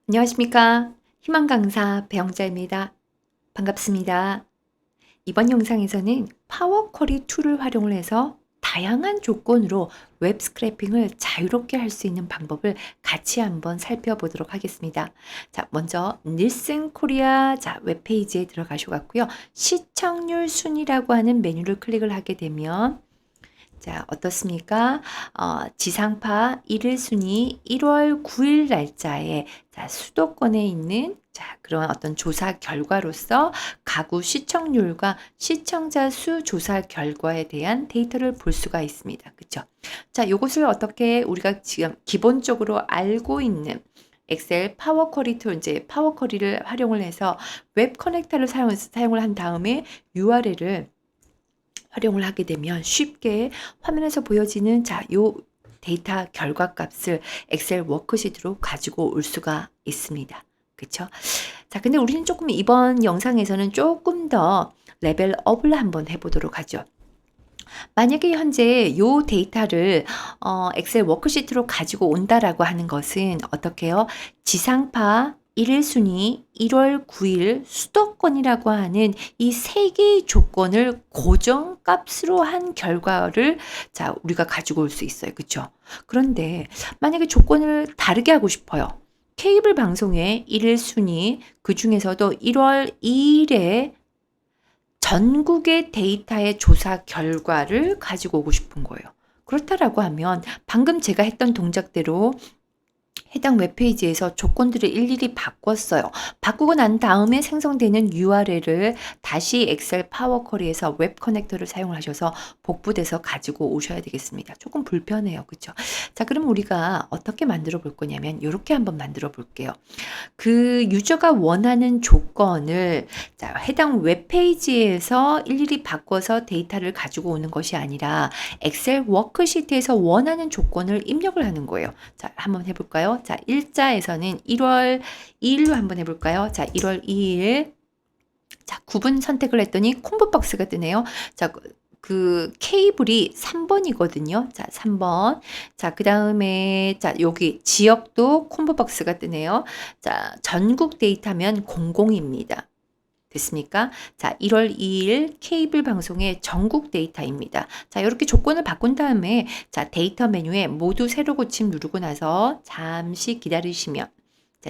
안녕하십니까. 희망 강사 배영자입니다. 반갑습니다. 이번 영상에서는 파워 쿼리 툴을 활용을 해서 다양한 조건으로 웹 스크래핑을 자유롭게 할 수 있는 방법을 같이 한번 살펴보도록 하겠습니다. 자, 먼저 닐슨 코리아 웹페이지에 들어가셔갖고요. 시청률 순위라고 하는 메뉴를 클릭을 하게 되면 어떻습니까? 지상파 1일 순위 1월 9일 날짜에 수도권에 있는 그런 어떤 조사 결과로서 가구 시청률과 시청자 수 조사 결과에 대한 데이터를 볼 수가 있습니다. 그쵸? 자, 요것을 어떻게 우리가 지금 기본적으로 알고 있는 엑셀 파워 쿼리 툴, 이제 파워 쿼리를 활용을 해서 웹 커넥터를 사용을 한 다음에 URL을 활용을 하게 되면 쉽게 화면에서 보여지는 요 데이터 결과 값을 엑셀 워크시트로 가지고 올 수가 있습니다. 그쵸? 자, 근데 우리는 조금 이번 영상에서는 조금 더 레벨업을 한번 해보도록 하죠. 만약에 현재 요 데이터를 엑셀 워크시트로 가지고 온다라고 하는 것은 어떻게 해요? 지상파 1일 순위 1월 9일 수도권이라고 하는 이 세 개의 조건을 고정값으로 한 결과를 우리가 가지고 올 수 있어요. 그쵸? 그런데 만약에 조건을 다르게 하고 싶어요. 케이블 방송의 1일 순위 그 중에서도 1월 2일에 전국의 데이터의 조사 결과를 가지고 오고 싶은 거예요. 그렇다라고 하면 방금 제가 했던 동작대로 해당 웹페이지에서 조건들을 일일이 바꿨어요. 바꾸고 난 다음에 생성되는 URL을 다시 엑셀 파워 쿼리에서 웹 커넥터를 사용하셔서 복붙해서 가지고 오셔야 되겠습니다. 조금 불편해요. 그쵸? 자, 그럼 우리가 어떻게 만들어 볼 거냐면 이렇게 한번 만들어 볼게요. 그 유저가 원하는 조건을 해당 웹페이지에서 일일이 바꿔서 데이터를 가지고 오는 것이 아니라 엑셀 워크시트에서 원하는 조건을 입력을 하는 거예요. 자, 한번 해볼까요? 자, 일자에서는 1월 2일로 한번 해볼까요? 자, 1월 2일. 자, 구분 선택을 했더니 콤보 박스가 뜨네요. 자, 그 케이블이 3번이거든요. 자, 3번. 자, 그다음에 여기 지역도 콤보 박스가 뜨네요. 자, 전국 데이터면 00입니다. 됐습니까? 자, 1월 2일 케이블 방송의 전국 데이터입니다. 자, 이렇게 조건을 바꾼 다음에 데이터 메뉴에 모두 새로 고침 누르고 나서 잠시 기다리시면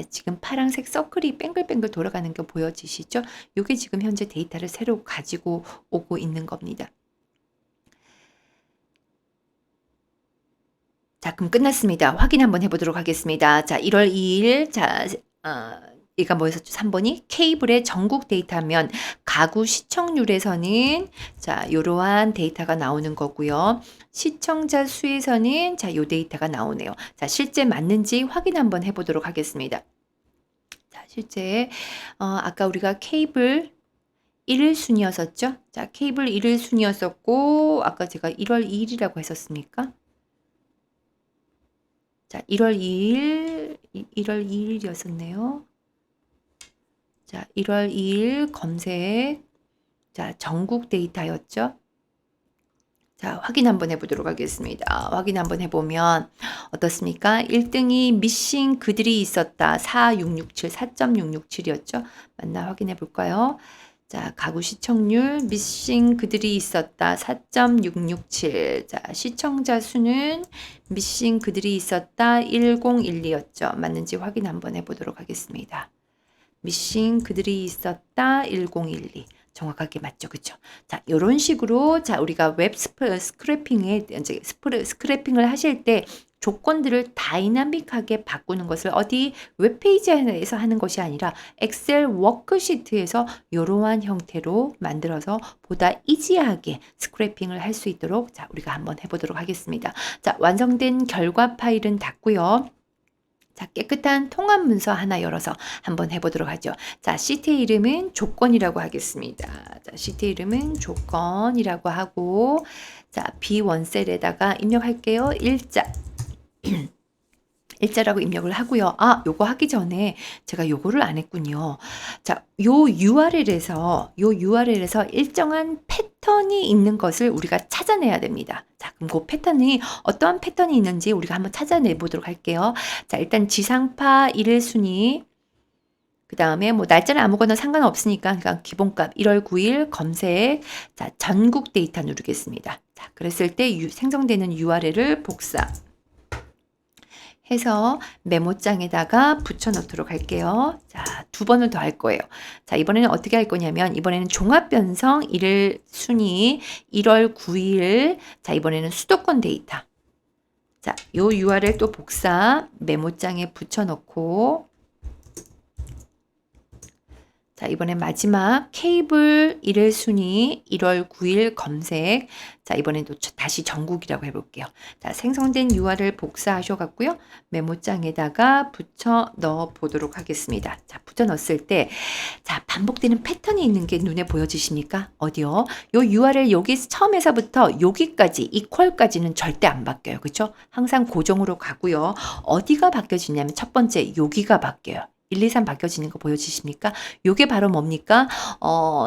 지금 파란색 서클이 뱅글뱅글 돌아가는 게 보여지시죠? 이게 지금 현재 데이터를 새로 가지고 오고 있는 겁니다. 자, 그럼 끝났습니다. 확인 한번 해보도록 하겠습니다. 자, 1월 2일, 얘가 뭐였었죠? 3번이 케이블의 전국 데이터면 가구 시청률에서는 요러한 데이터가 나오는 거고요. 시청자 수에서는 요 데이터가 나오네요. 자, 실제 맞는지 확인 한번 해보도록 하겠습니다. 자, 실제 아까 우리가 케이블 1일 순이었었죠? 자, 케이블 1일 순이었었고 아까 제가 1월 2일이라고 했었습니까? 자, 1월 2일, 1월 2일이었었네요. 자, 1월 2일 검색. 자, 전국 데이터였죠. 자, 확인 한번 해보도록 하겠습니다. 확인 한번 해보면 어떻습니까? 1등이 미싱 그들이 있었다. 4667, 4.667이었죠. 맞나 확인해 볼까요? 자, 가구 시청률 미싱 그들이 있었다. 4.667. 자, 시청자 수는 미싱 그들이 있었다. 1012였죠. 맞는지 확인 한번 해보도록 하겠습니다. 미싱 그들이 있었다. 1012. 정확하게 맞죠. 그쵸? 자, 요런 식으로 우리가 웹 스크래핑에 이제 스크래핑을 하실 때 조건들을 다이나믹하게 바꾸는 것을 어디 웹페이지에서 하는 것이 아니라 엑셀 워크시트에서 이러한 형태로 만들어서 보다 이지하게 스크래핑을 할 수 있도록 우리가 한번 해보도록 하겠습니다. 자, 완성된 결과 파일은 닫고요. 자, 깨끗한 통합 문서 하나 열어서 한번 해보도록 하죠. 자, 시트의 이름은 조건이라고 하겠습니다. 자, 시트의 이름은 조건이라고 하고, 자, B1셀에다가 입력할게요. 일자. 일자라고 입력을 하고요. 아, 요거 하기 전에 제가 요거를 안 했군요. 자, 요 URL에서 일정한 패턴이 있는 것을 우리가 찾아내야 됩니다. 자, 그럼 그 패턴이 어떠한 패턴이 있는지 우리가 한번 찾아내 보도록 할게요. 자, 일단 지상파 1일 순위, 그 다음에 뭐 날짜는 아무거나 상관없으니까 그냥 기본값 1월 9일 검색, 자, 전국 데이터 누르겠습니다. 자, 그랬을 때 생성되는 URL을 복사 해서 메모장에다가 붙여 넣도록 할게요. 자, 2번을 더 할 거예요. 자, 이번에는 어떻게 할 거냐면, 이번에는 종합변성 1일 순위 1월 9일, 자, 이번에는 수도권 데이터. 자, 요 URL 또 복사, 메모장에 붙여 넣고, 자, 이번엔 마지막 케이블 1일 순위 1월 9일 검색. 자, 이번엔 또 다시 전국이라고 해볼게요. 자, 생성된 URL 복사하셔갖고요. 메모장에다가 붙여 넣어 보도록 하겠습니다. 자, 붙여 넣었을 때, 자, 반복되는 패턴이 있는 게 눈에 보여지십니까? 어디요? 요 URL 여기 처음에서부터 여기까지, 이퀄까지는 절대 안 바뀌어요. 그쵸? 항상 고정으로 가고요. 어디가 바뀌어지냐면 첫 번째, 여기가 바뀌어요. 1, 2, 3 바뀌어지는 거 보여지십니까? 요게 바로 뭡니까?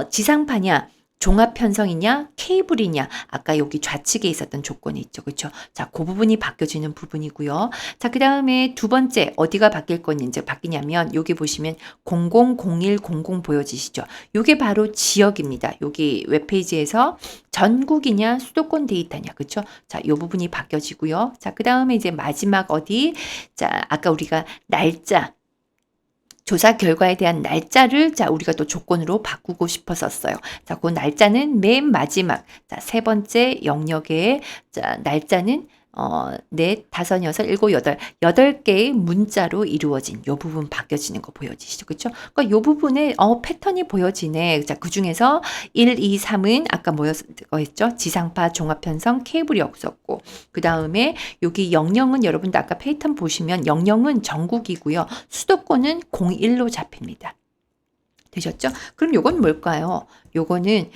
지상파냐, 종합 편성이냐, 케이블이냐, 아까 여기 좌측에 있었던 조건이 있죠. 그렇죠? 자, 그 부분이 바뀌어지는 부분이고요. 자, 그 다음에 두 번째, 어디가 바뀔 건지 바뀌냐면, 여기 보시면 000100 보여지시죠? 요게 바로 지역입니다. 여기 웹페이지에서 전국이냐, 수도권 데이터냐, 그렇죠? 자, 요 부분이 바뀌어지고요. 자, 그 다음에 이제 마지막 어디? 자, 아까 우리가 날짜, 조사 결과에 대한 날짜를 자 우리가 또 조건으로 바꾸고 싶었었어요. 자, 그 날짜는 맨 마지막 자, 세 번째 영역에 자 날짜는 넷, 다섯, 여섯, 일곱, 여덟 개의 문자로 이루어진 요 부분 바뀌어지는 거 보여지시죠? 그렇죠? 그러니까 요 부분에 패턴이 보여지네. 자, 그중에서 1, 2, 3은 아까 뭐였죠? 지상파, 종합편성, 케이블이 없었고 그 다음에 여기 영영은 여러분들 아까 패턴 보시면 영영은 전국이고요. 수도권은 01로 잡힙니다. 되셨죠? 그럼 요건 뭘까요? 요거는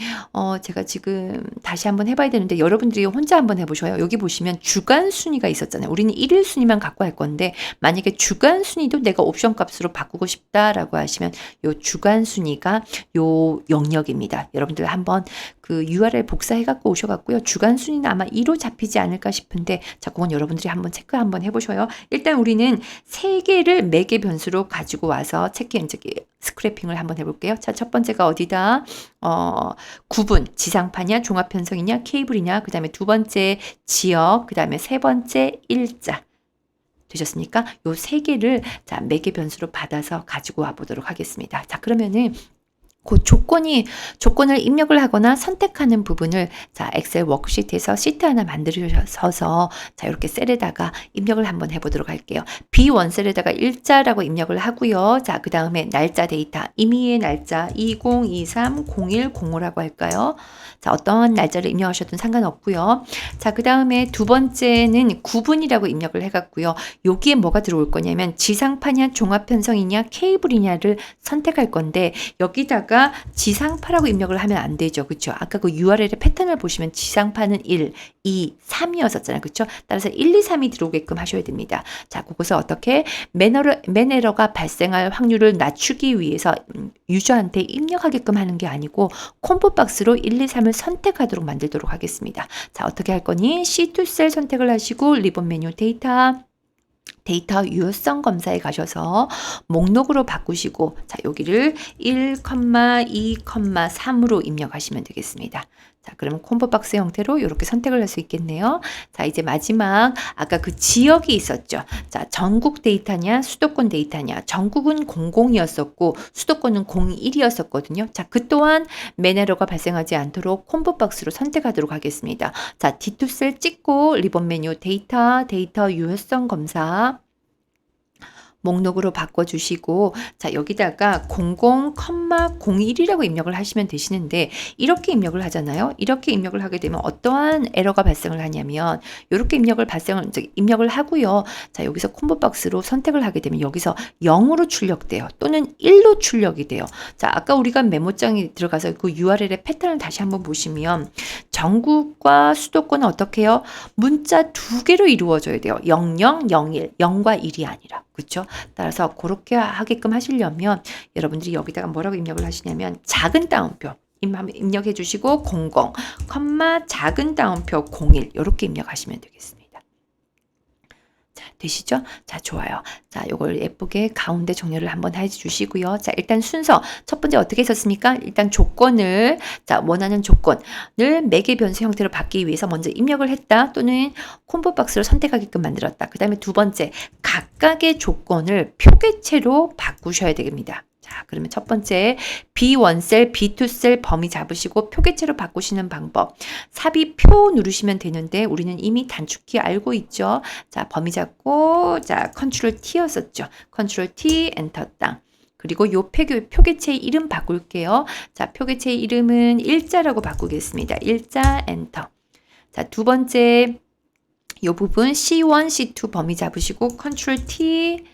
제가 지금 다시 한번 해봐야 되는데 여러분들이 혼자 한번 해보셔요. 여기 보시면 주간 순위가 있었잖아요. 우리는 1일 순위만 갖고 할 건데 만약에 주간 순위도 내가 옵션 값으로 바꾸고 싶다라고 하시면 요 주간 순위가 요 영역입니다. 여러분들 한번 그 URL 복사해 갖고 오셔갖고요. 주간 순위는 아마 2로 잡히지 않을까 싶은데 자, 그건 여러분들이 한번 체크 한번 해보셔요. 일단 우리는 3개를 매개 변수로 가지고 와서 체크 엔저기 스크래핑을 한번 해볼게요. 자, 첫 번째가 어디다? 구분, 지상파냐, 종합편성이냐, 케이블이냐, 그 다음에 두 번째 지역, 그 다음에 세 번째 일자. 되셨습니까? 요 세 개를 자, 매개 변수로 받아서 가지고 와 보도록 하겠습니다. 자, 그러면은 그 조건을 입력을 하거나 선택하는 부분을 자, 엑셀 워크시트에서 시트 하나 만들어서 자, 이렇게 셀에다가 입력을 한번 해보도록 할게요. B1 셀에다가 일자라고 입력을 하고요. 자, 그 다음에 날짜 데이터, 임의의 날짜 2023-0105라고 할까요? 자, 어떤 날짜를 입력하셔도 상관없고요. 자, 그 다음에 두 번째는 구분이라고 입력을 해갖고요. 여기에 뭐가 들어올 거냐면 지상파냐, 종합편성이냐, 케이블이냐를 선택할 건데 여기다가 지상파라고 입력을 하면 안 되죠. 그렇죠? 아까 그 URL의 패턴을 보시면 지상파는 1, 2, 3이었었잖아요. 그렇죠? 따라서 1, 2, 3이 들어오게끔 하셔야 됩니다. 자, 그것을 어떻게 맨 에러가 발생할 확률을 낮추기 위해서 유저한테 입력하게끔 하는 게 아니고 콤보 박스로 1, 2, 3을 선택하도록 만들도록 하겠습니다. 자, 어떻게 할 거니? C2 셀 선택을 하시고 리본 메뉴 데이터 유효성 검사에 가셔서 목록으로 바꾸시고 자, 여기를 1, 2, 3으로 입력하시면 되겠습니다. 자, 그러면 콤보 박스 형태로 이렇게 선택을 할 수 있겠네요. 자, 이제 마지막 아까 그 지역이 있었죠. 자, 전국 데이터냐, 수도권 데이터냐. 전국은 00이었었고 수도권은 01이었었거든요. 자, 그 또한 맨에러가 발생하지 않도록 콤보 박스로 선택하도록 하겠습니다. 자, D2 셀 찍고 리본 메뉴 데이터 유효성 검사 목록으로 바꿔주시고 자 여기다가 00,01이라고 입력을 하시면 되시는데 이렇게 입력을 하잖아요. 이렇게 입력을 하게 되면 어떠한 에러가 발생을 하냐면 이렇게 입력을 하고요. 자 여기서 콤보 박스로 선택을 하게 되면 여기서 0으로 출력돼요. 또는 1로 출력이 돼요. 자 아까 우리가 메모장에 들어가서 그 URL의 패턴을 다시 한번 보시면 전국과 수도권은 어떻게 해요? 문자 2개로 이루어져야 돼요. 00, 01, 0과 1이 아니라. 그렇죠? 따라서 그렇게 하게끔 하시려면 여러분들이 여기다가 뭐라고 입력을 하시냐면 작은 따옴표 입력해 주시고 00, 작은 따옴표 01 이렇게 입력하시면 되겠습니다. 자, 되시죠? 자, 좋아요. 자, 요걸 예쁘게 가운데 정렬을 한번 해 주시고요. 자, 일단 순서 첫 번째 어떻게 했었습니까? 일단 조건을 자, 원하는 조건을 매개 변수 형태로 받기 위해서 먼저 입력을 했다 또는 콤보 박스로 선택하게끔 만들었다. 그다음에 두 번째 각각의 조건을 표계체로 바꾸셔야 됩니다. 자, 그러면 첫 번째 B1셀, B2셀 범위 잡으시고 표계체로 바꾸시는 방법. 삽입표 누르시면 되는데 우리는 이미 단축키 알고 있죠. 자, 범위 잡고 자, 컨트롤 T였었죠. 컨트롤 T 엔터 땅. 그리고 요 표계체 이름 바꿀게요. 자, 표계체 이름은 일자라고 바꾸겠습니다. 일자 엔터. 자, 두 번째 요 부분 C1, C2 범위 잡으시고 컨트롤 T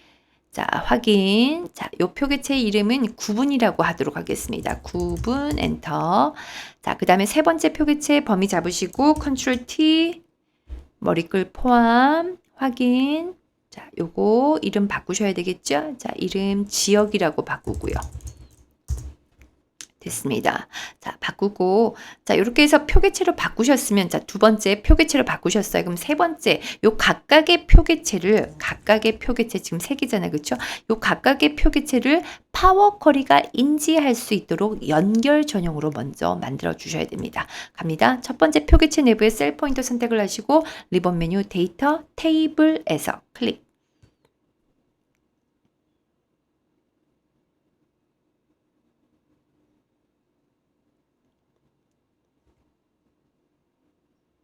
자, 확인. 자, 요 표계체 이름은 구분이라고 하도록 하겠습니다. 구분, 엔터. 자, 그 다음에 세 번째 표계체 범위 잡으시고, 컨트롤 T, 머리글 포함, 확인. 자, 요거 이름 바꾸셔야 되겠죠? 자, 이름 지역이라고 바꾸고요. 됐습니다. 자, 바꾸고 자, 이렇게 해서 표계체로 바꾸셨으면 자, 두 번째 표계체로 바꾸셨어요. 그럼 세 번째 요 각각의 표계체 지금 세 개잖아요. 그렇죠? 요 각각의 표계체를 파워 쿼리가 인지할 수 있도록 연결 전용으로 먼저 만들어 주셔야 됩니다. 갑니다. 첫 번째 표계체 내부에 셀 포인터 선택을 하시고 리본 메뉴 데이터 테이블에서 클릭.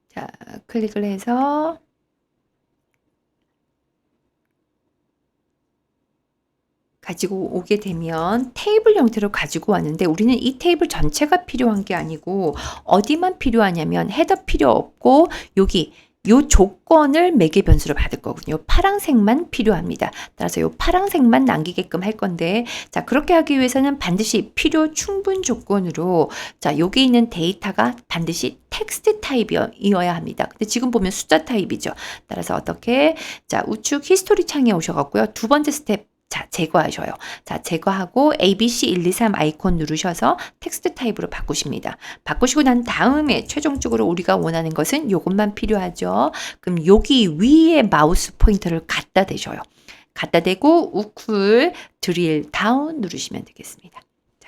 자, 클릭을 해서 가지고 오게 되면 테이블 형태로 가지고 왔는데 우리는 이 테이블 전체가 필요한 게 아니고 어디만 필요하냐면 헤더 필요 없고 여기 요 조건을 매개 변수로 받을 거거든요. 파란색만 필요합니다. 따라서 요 파란색만 남기게끔 할 건데 자 그렇게 하기 위해서는 반드시 필요 충분 조건으로 자 여기 있는 데이터가 반드시 텍스트 타입이어야 합니다. 근데 지금 보면 숫자 타입이죠. 따라서 어떻게 자 우측 히스토리 창에 오셔갖고요. 두 번째 스텝 자, 제거하셔요. 자, 제거하고 ABC 123 아이콘 누르셔서 텍스트 타입으로 바꾸십니다. 바꾸시고 난 다음에 최종적으로 우리가 원하는 것은 이것만 필요하죠. 그럼 여기 위에 마우스 포인터를 갖다 대셔요. 갖다 대고 우클 드릴 다운 누르시면 되겠습니다.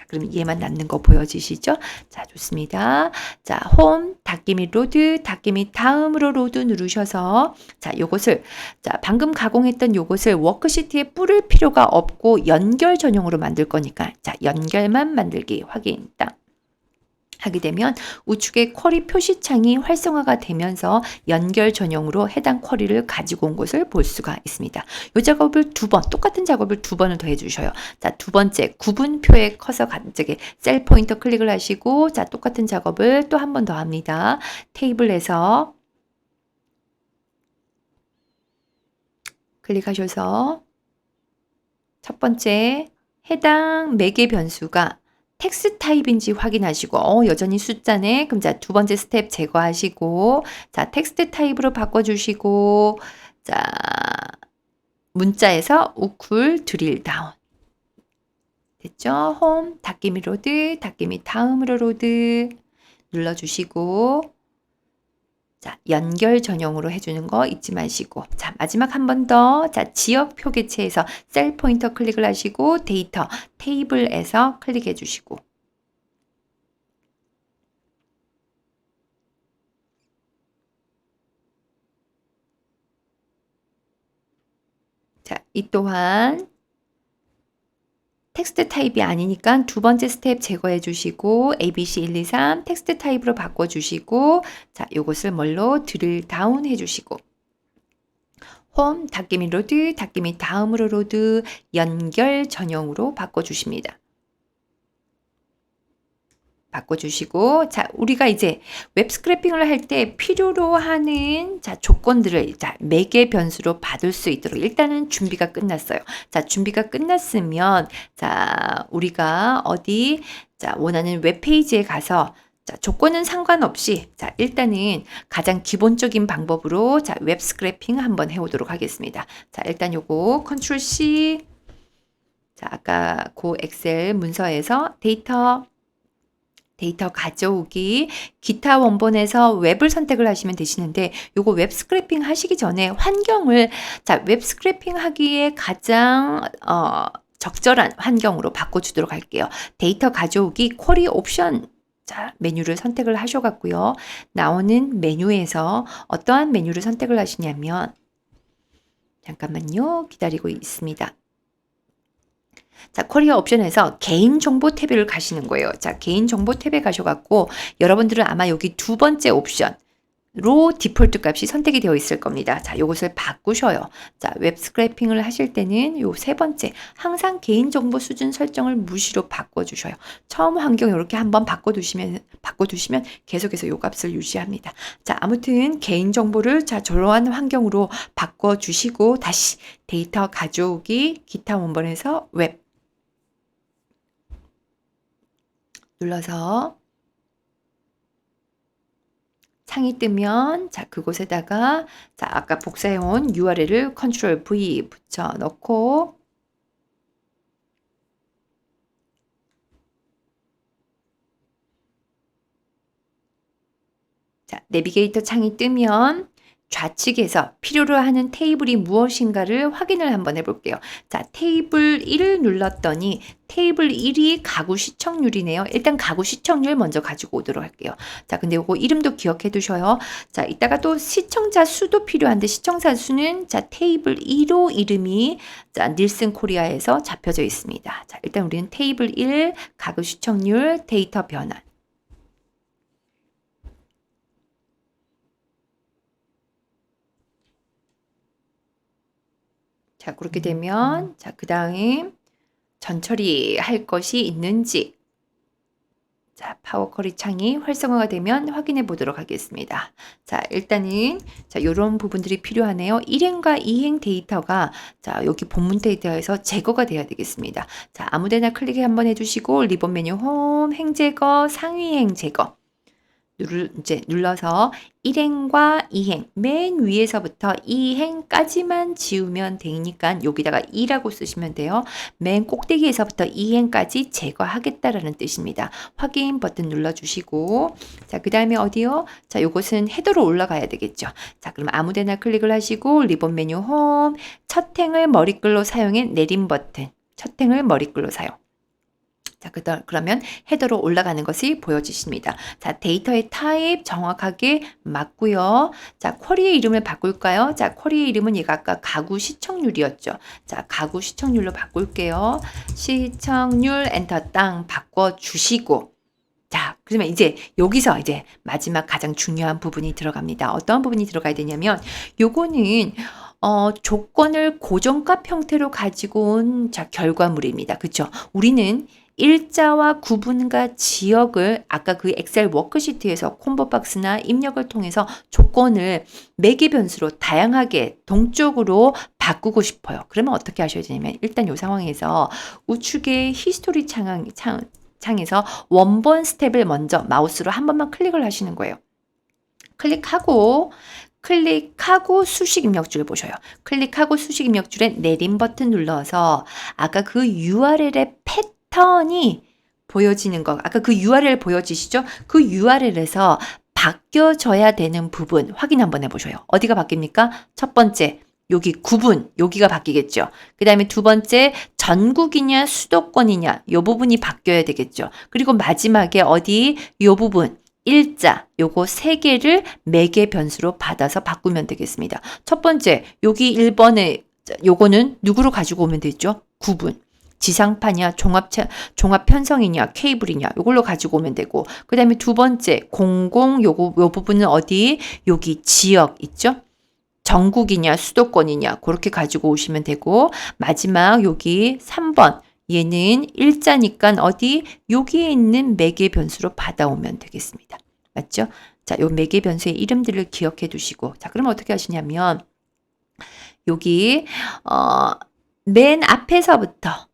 그럼 얘만 남는 거 보여지시죠? 자, 좋습니다. 자, 홈, 닫기 및 로드, 닫기 및 다음으로 로드 누르셔서 자, 요것을 자, 방금 가공했던 요것을 워크시트에 뿌릴 필요가 없고 연결 전용으로 만들 거니까 자, 연결만 만들기 확인 딱. 하게 되면 우측의 쿼리 표시창이 활성화가 되면서 연결 전용으로 해당 쿼리를 가지고 온 것을 볼 수가 있습니다. 이 작업을 똑같은 작업을 두 번을 더 해주셔요. 자, 두 번째 구분표의 커서 갑자기 셀 포인터 클릭을 하시고 자, 똑같은 작업을 또 한 번 더 합니다. 테이블에서 클릭하셔서 첫 번째 해당 매개 변수가 텍스트 타입인지 확인하시고 여전히 숫자네. 그럼 자, 두 번째 스텝 제거하시고 자, 텍스트 타입으로 바꿔주시고 자, 문자에서 우쿨 드릴 다운 됐죠? 홈, 닫기 및 로드, 닫기 및 다음으로 로드 눌러주시고 자, 연결 전용으로 해주는 거 잊지 마시고 자, 마지막 한 번 더 자, 지역 표계체에서 셀 포인터 클릭을 하시고 데이터 테이블에서 클릭해 주시고 자, 이 또한 텍스트 타입이 아니니까 두 번째 스텝 제거해 주시고 ABC 123 텍스트 타입으로 바꿔 주시고 자, 요것을 뭘로 드릴 다운 해 주시고 홈, 닭개미 로드, 닭개미 다음으로 로드, 연결 전용으로 바꿔주십니다. 바꿔주시고, 자, 우리가 이제 웹 스크래핑을 할 때 필요로 하는 자, 조건들을 자, 매개 변수로 받을 수 있도록 일단은 준비가 끝났어요. 자, 준비가 끝났으면 자, 우리가 어디 자, 원하는 웹 페이지에 가서 자, 조건은 상관없이 자, 일단은 가장 기본적인 방법으로 자, 웹 스크래핑 한번 해보도록 하겠습니다. 자, 일단 요거 컨트롤 C 자, 아까 고 엑셀 문서에서 데이터 가져오기, 기타 원본에서 웹을 선택을 하시면 되시는데 요거 웹 스크래핑 하시기 전에 환경을 자, 웹 스크래핑 하기에 가장 적절한 환경으로 바꿔주도록 할게요. 데이터 가져오기 쿼리 옵션 자, 메뉴를 선택을 하셔갖고요. 나오는 메뉴에서 어떠한 메뉴를 선택을 하시냐면 잠깐만요. 기다리고 있습니다. 자, 커리어 옵션에서 개인정보 탭을 가시는 거예요. 자, 개인정보 탭에 가셔갖고 여러분들은 아마 여기 두 번째 옵션로 디폴트 값이 선택이 되어 있을 겁니다. 자, 요것을 바꾸셔요. 자, 웹 스크래핑을 하실 때는 요 세 번째 항상 개인정보 수준 설정을 무시로 바꿔주셔요. 처음 환경 이렇게 한번 바꿔두시면 계속해서 요 값을 유지합니다. 자, 아무튼 개인정보를 자, 저러한 환경으로 바꿔주시고 다시 데이터 가져오기 기타 원본에서 웹 눌러서 창이 뜨면 자, 그곳에다가 자, 아까 복사해온 URL을 컨트롤 V 붙여 넣고 자, 내비게이터 창이 뜨면 좌측에서 필요로 하는 테이블이 무엇인가를 확인을 한번 해볼게요. 자, 테이블 1을 눌렀더니 테이블 1이 가구 시청률이네요. 일단 가구 시청률 먼저 가지고 오도록 할게요. 자, 근데 요거 이름도 기억해 두셔요. 자, 이따가 또 시청자 수도 필요한데 시청자 수는 자, 테이블 1호 이름이 자, 닐슨 코리아에서 잡혀져 있습니다. 자, 일단 우리는 테이블 1 가구 시청률 데이터 변환 자, 그렇게 되면 자, 그다음 전처리 할 것이 있는지 자, 파워 쿼리 창이 활성화가 되면 확인해 보도록 하겠습니다. 자, 일단은 자, 요런 부분들이 필요하네요. 1행과 2행 데이터가 자, 여기 본문 데이터에서 제거가 돼야 되겠습니다. 자, 아무데나 클릭 한번 해 주시고 리본 메뉴 홈, 행 제거, 상위행 제거 이제 눌러서 1행과 2행 맨 위에서부터 2행까지만 지우면 되니까 여기다가 2라고 쓰시면 돼요. 맨 꼭대기에서부터 2행까지 제거하겠다라는 뜻입니다. 확인 버튼 눌러주시고 자, 그 다음에 어디요? 자, 요것은 헤더로 올라가야 되겠죠. 자, 그럼 아무데나 클릭을 하시고 리본 메뉴 홈 첫 행을 머리글로 사용해 내림 버튼 첫 행을 머리글로 사용 자, 그러면 헤더로 올라가는 것이 보여지십니다. 자, 데이터의 타입 정확하게 맞고요. 자, 쿼리의 이름을 바꿀까요? 자, 쿼리의 이름은 얘가 아까 가구 시청률이었죠. 자, 가구 시청률로 바꿀게요. 시청률 엔터 땅 바꿔주시고 자, 그러면 이제 여기서 이제 마지막 가장 중요한 부분이 들어갑니다. 어떤 부분이 들어가야 되냐면 요거는 조건을 고정값 형태로 가지고 온 자, 결과물입니다. 그렇죠? 우리는 일자와 구분과 지역을 아까 그 엑셀 워크시트에서 콤보 박스나 입력을 통해서 조건을 매개 변수로 다양하게 동적으로 바꾸고 싶어요. 그러면 어떻게 하셔야 되냐면 일단 이 상황에서 우측의 히스토리 창에서 원본 스텝을 먼저 마우스로 한 번만 클릭을 하시는 거예요. 클릭하고 수식 입력줄을 보셔요. 클릭하고 수식 입력줄에 내림 버튼 눌러서 아까 그 URL의 패턴이 보여지는 거 아까 그 URL 보여지시죠? 그 URL에서 바뀌어져야 되는 부분 확인 한번 해보셔요. 어디가 바뀝니까? 첫 번째 여기 구분 여기가 바뀌겠죠. 그 다음에 두 번째 전국이냐 수도권이냐 이 부분이 바뀌어야 되겠죠. 그리고 마지막에 어디 이 부분 일자 요거 세 개를 매개 변수로 받아서 바꾸면 되겠습니다. 첫 번째 여기 1번에 요거는 누구로 가지고 오면 되죠? 구분 지상파냐 종합 편성이냐 케이블이냐 요걸로 가지고 오면 되고 그 다음에 두 번째 요 부분은 어디 여기 지역 있죠? 전국이냐 수도권이냐 그렇게 가지고 오시면 되고, 마지막 여기 3번 얘는 일자니까 어디 여기에 있는 매개 변수로 받아오면 되겠습니다. 맞죠? 자, 요 매개 변수의 이름들을 기억해 두시고, 자, 그럼 어떻게 하시냐면 여기 맨 앞에서부터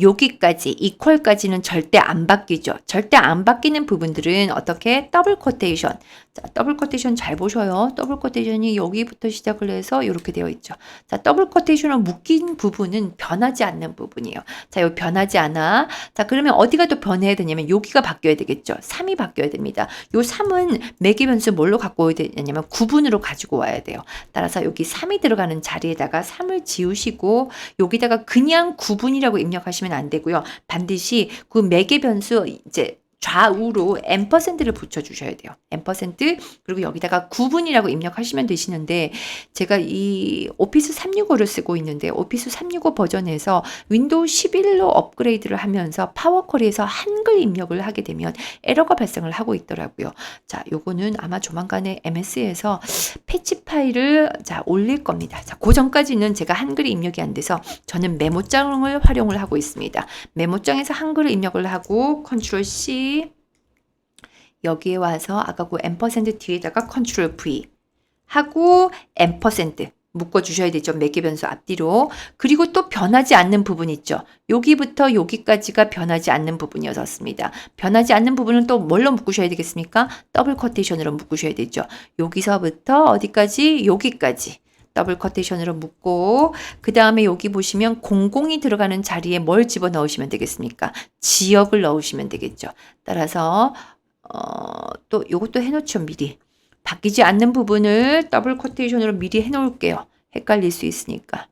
여기까지 이퀄까지는 절대 안 바뀌죠. 절대 안 바뀌는 부분들은 어떻게 더블 코테이션. 자, 더블 코테이션 잘 보셔요. 더블 코테이션이 여기부터 시작을 해서 이렇게 되어 있죠. 자, 더블 코테이션을 묶인 부분은 변하지 않는 부분이에요. 자, 여기 변하지 않아. 자, 그러면 어디가 또 변해야 되냐면 여기가 바뀌어야 되겠죠. 3이 바뀌어야 됩니다. 요 3은 매개 변수 뭘로 갖고 와야 되냐면 구분으로 가지고 와야 돼요. 따라서 여기 3이 들어가는 자리에다가 3을 지우시고 여기다가 그냥 구분이라고 입력하시면 안 되고요. 반드시 그 매개 변수 이제 좌우로 %를 붙여주셔야 돼요. %, 그리고 여기다가 구분이라고 입력하시면 되시는데, 제가 이 오피스 365를 쓰고 있는데 오피스 365 버전에서 윈도우 11로 업그레이드를 하면서 파워쿼리에서 한글 입력을 하게 되면 에러가 발생을 하고 있더라고요. 자, 요거는 아마 조만간에 MS에서 패치 파일을 올릴 겁니다. 자, 그 전까지는 제가 한글이 입력이 안 돼서 저는 메모장을 활용을 하고 있습니다. 메모장에서 한글을 입력을 하고 컨트롤 C, 여기에 와서 아까 그 %, 뒤에다가 컨트롤 V 하고 %, 묶어주셔야 되죠. 매개 변수 앞뒤로. 그리고 또 변하지 않는 부분 있죠. 여기부터 여기까지가 변하지 않는 부분이었습니다. 변하지 않는 부분은 또 뭘로 묶으셔야 되겠습니까? 더블 코테이션으로 묶으셔야 되죠. 여기서부터 어디까지? 여기까지. 더블 코테이션으로 묶고, 그 다음에 여기 보시면 공공이 들어가는 자리에 뭘 집어넣으시면 되겠습니까? 지역을 넣으시면 되겠죠. 따라서 또 요것도 해놓죠. 미리. 바뀌지 않는 부분을 더블 코테이션으로 미리 해놓을게요. 헷갈릴 수 있으니까.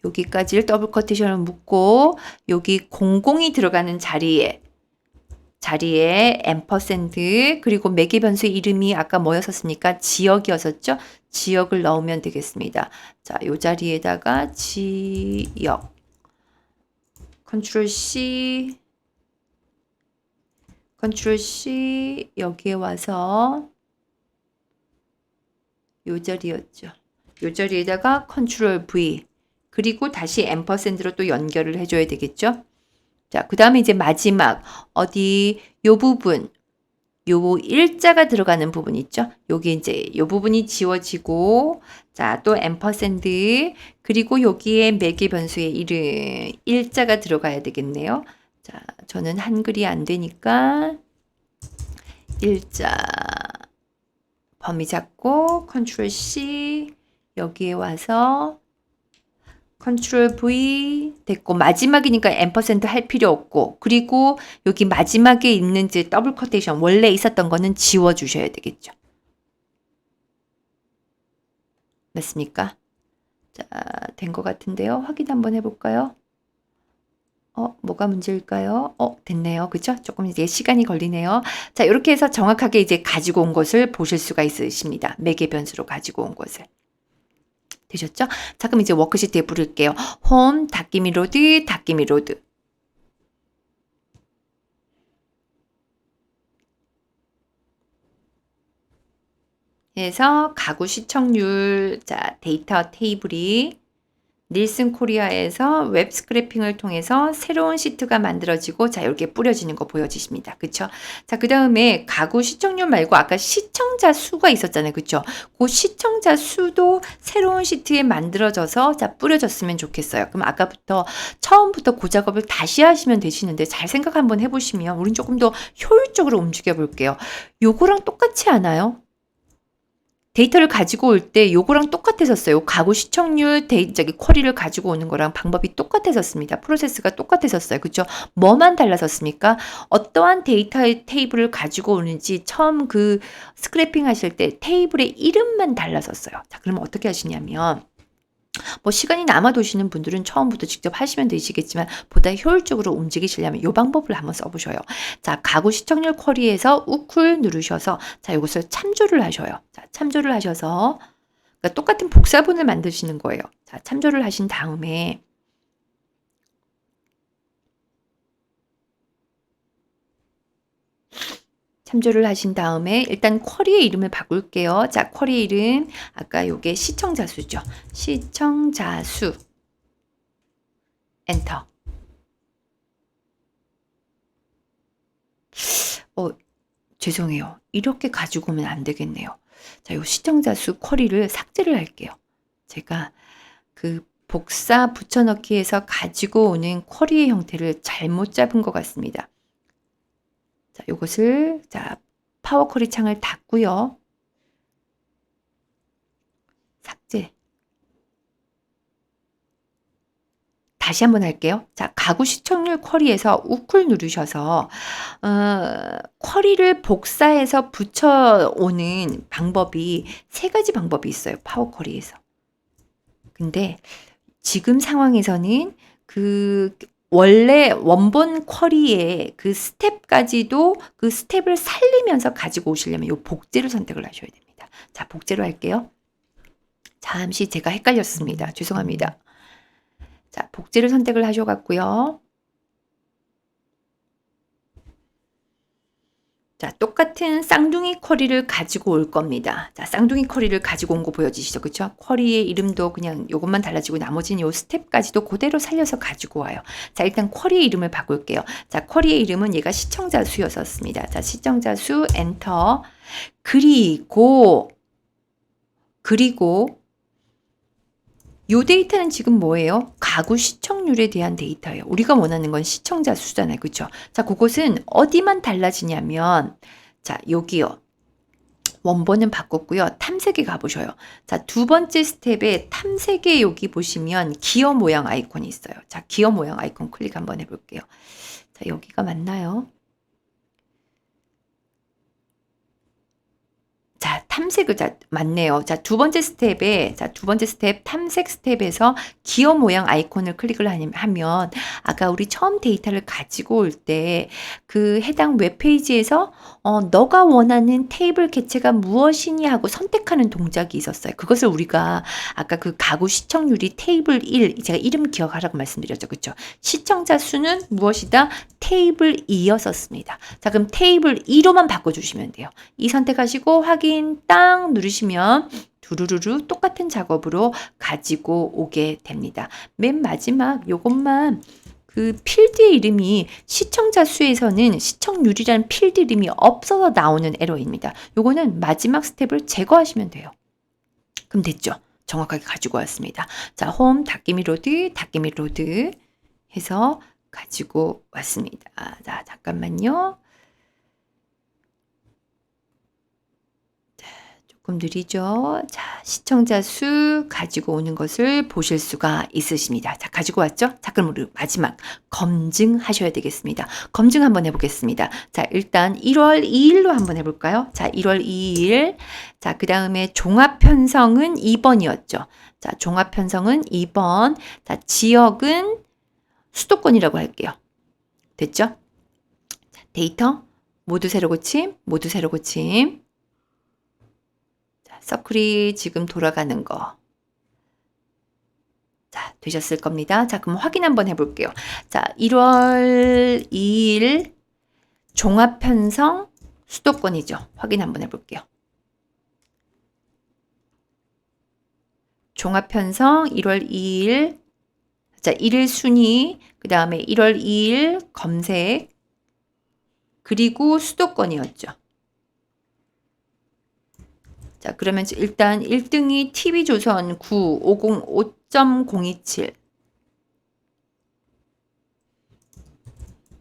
여기까지를 더블 코테이션으로 묶고, 여기 공공이 들어가는 자리에 %, 그리고 매개 변수의 이름이 아까 뭐였었습니까? 지역이었었죠? 지역을 넣으면 되겠습니다. 자, 요 자리에다가 지역. 컨트롤 C, 컨트롤 C, 여기에 와서 요 자리였죠. 요 자리에다가 컨트롤 V, 그리고 다시 %로 또 연결을 해줘야 되겠죠. 자, 그 다음에 이제 마지막 어디 요 부분, 요 일자가 들어가는 부분 있죠. 여기 이제 요 부분이 지워지고, 자, 또 %, 그리고 여기에 매개 변수의 이름 일자가 들어가야 되겠네요. 자, 저는 한글이 안 되니까 일자 범위 잡고 컨트롤 C, 여기에 와서 컨트롤 V 됐고, 마지막이니까 % 할 필요 없고, 그리고 여기 마지막에 있는 이제 더블 코테이션 원래 있었던 거는 지워 주셔야 되겠죠. 맞습니까? 자, 된 것 같은데요. 확인 한번 해볼까요? 뭐가 문제일까요? 됐네요. 그죠? 조금 이제 시간이 걸리네요. 자, 이렇게 해서 정확하게 이제 가지고 온 것을 보실 수가 있으십니다. 매개 변수로 가지고 온 것을. 되셨죠? 자, 그럼 이제 워크시트에 부를게요. 홈, 닫기미 로드, 닫기미 로드. 그래서 가구 시청률, 자, 데이터 테이블이 닐슨 코리아에서 웹 스크래핑을 통해서 새로운 시트가 만들어지고, 자, 이렇게 뿌려지는 거 보여지십니다. 그쵸? 자, 그 다음에 가구 시청률 말고 아까 시청자 수가 있었잖아요. 그쵸? 그 시청자 수도 새로운 시트에 만들어져서, 자, 뿌려졌으면 좋겠어요. 그럼 아까부터, 처음부터 그 작업을 다시 하시면 되시는데, 잘 생각 한번 해보시면, 우린 조금 더 효율적으로 움직여 볼게요. 요거랑 똑같지 않아요? 데이터를 가지고 올 때 요거랑 똑같았었어요. 가구 시청률 쿼리를 가지고 오는 거랑 방법이 똑같았었습니다. 프로세스가 똑같았었어요. 그죠? 뭐만 달라졌습니까? 어떠한 데이터의 테이블을 가지고 오는지 처음 그 스크래핑 하실 때 테이블의 이름만 달라졌어요. 자, 그러면 어떻게 하시냐면, 뭐 시간이 남아도시는 분들은 처음부터 직접 하시면 되시겠지만 보다 효율적으로 움직이시려면 이 방법을 한번 써보셔요. 자, 가구 시청률 쿼리에서 우클 누르셔서, 자, 이것을 참조를 하셔요. 자, 참조를 하셔서, 그러니까 똑같은 복사본을 만드시는 거예요. 자, 참조를 하신 다음에 참조를 하신 다음에 일단 쿼리의 이름을 바꿀게요. 자, 쿼리의 이름 아까 요게 시청자 수죠. 시청자 수. 엔터. 죄송해요. 이렇게 가지고 오면 안 되겠네요. 자, 요 시청자 수 쿼리를 삭제를 할게요. 제가 그 복사 붙여넣기에서 가지고 오는 쿼리의 형태를 잘못 잡은 것 같습니다. 자, 요것을 자, 파워 쿼리 창을 닫고요. 삭제. 다시 한번 할게요. 자, 가구 시청률 쿼리에서 우클 누르셔서 쿼리를 복사해서 붙여오는 방법이 3가지 방법이 있어요. 파워 쿼리에서. 근데 지금 상황에서는 그 원래 원본 쿼리의 그 스텝까지도 그 스텝을 살리면서 가지고 오시려면 요 복제를 선택을 하셔야 됩니다. 자, 복제로 할게요. 잠시 제가 헷갈렸습니다. 죄송합니다. 자, 복제를 선택을 하셔갖고요. 자, 똑같은 쌍둥이 쿼리를 가지고 올 겁니다. 자, 쌍둥이 쿼리를 가지고 온 거 보여지시죠? 그쵸? 쿼리의 이름도 그냥 요것만 달라지고 나머지는 요 스텝까지도 그대로 살려서 가지고 와요. 자, 일단 쿼리의 이름을 바꿀게요. 자, 쿼리의 이름은 얘가 시청자 수였었습니다. 자, 시청자 수 엔터. 그리고 요 데이터는 지금 뭐예요? 가구 시청률에 대한 데이터예요. 우리가 원하는 건 시청자 수잖아요. 그렇죠? 자, 그것은 어디만 달라지냐면 자, 여기요. 원본은 바꿨고요. 탐색에 가보셔요. 자, 2번째 스텝에 탐색에 여기 보시면 기어 모양 아이콘이 있어요. 자, 기어 모양 아이콘 클릭 한번 해볼게요. 자, 여기가 맞나요? 자, 탐색을 맞네요. 자, 2번째 스텝에 자, 2번째 스텝 탐색 스텝에서 기어 모양 아이콘을 클릭을 하면 아까 우리 처음 데이터를 가지고 올 때 그 해당 웹페이지에서 너가 원하는 테이블 개체가 무엇이니 하고 선택하는 동작이 있었어요. 그것을 우리가 아까 그 가구 시청률이 테이블 1 제가 이름 기억하라고 말씀드렸죠. 그렇죠? 시청자 수는 무엇이다? 테이블 2였었습니다. 자, 그럼 테이블 2로만 바꿔주시면 돼요. 이 선택하시고 확인 딱 누르시면 두루루루 똑같은 작업으로 가지고 오게 됩니다. 맨 마지막 요것만 그 필드의 이름이 시청자 수에서는 시청률이라는 필드 이름이 없어서 나오는 에러입니다. 요거는 마지막 스텝을 제거하시면 돼요. 그럼 됐죠? 정확하게 가지고 왔습니다. 자, 홈 닫기미 로드 해서 가지고 왔습니다. 자, 잠깐만요. 조금 느리죠? 자, 시청자 수 가지고 오는 것을 보실 수가 있으십니다. 자, 가지고 왔죠? 자, 그럼 우리 마지막 검증하셔야 되겠습니다. 검증 한번 해보겠습니다. 자, 일단 1월 2일로 한번 해볼까요? 자, 1월 2일. 자, 그 다음에 종합 편성은 2번이었죠. 자, 종합 편성은 2번. 자, 지역은 수도권이라고 할게요. 됐죠? 자, 데이터 모두 새로 고침. 자, 서클이 지금 돌아가는 거. 자, 되셨을 겁니다. 자, 그럼 확인 한번 해볼게요. 자, 1월 2일 종합 편성 수도권이죠. 확인 한번 해볼게요. 종합 편성 1월 2일 자, 1일 순위, 그 다음에 1월 2일 검색, 그리고 수도권이었죠. 자, 그러면 일단 1등이 TV조선 527.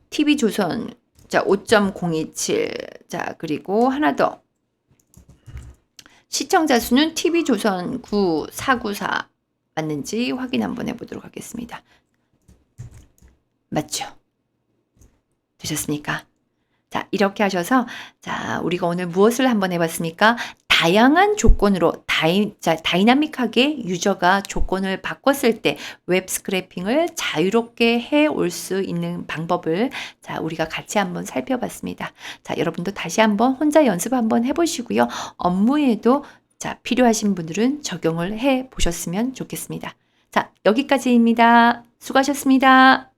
TV조선, 자, 5.027. 자, 그리고 하나 더. 시청자 수는 TV조선 9494. 맞는지 확인 한번 해보도록 하겠습니다. 맞죠? 되셨습니까? 자, 이렇게 하셔서 자, 우리가 오늘 무엇을 한번 해봤습니까? 다양한 조건으로 다이나믹하게 유저가 조건을 바꿨을 때 웹 스크래핑을 자유롭게 해 올 수 있는 방법을 자, 우리가 같이 한번 살펴봤습니다. 자, 여러분도 다시 한번 혼자 연습 한번 해보시고요. 업무에도 자, 필요하신 분들은 적용을 해 보셨으면 좋겠습니다. 자, 여기까지입니다. 수고하셨습니다.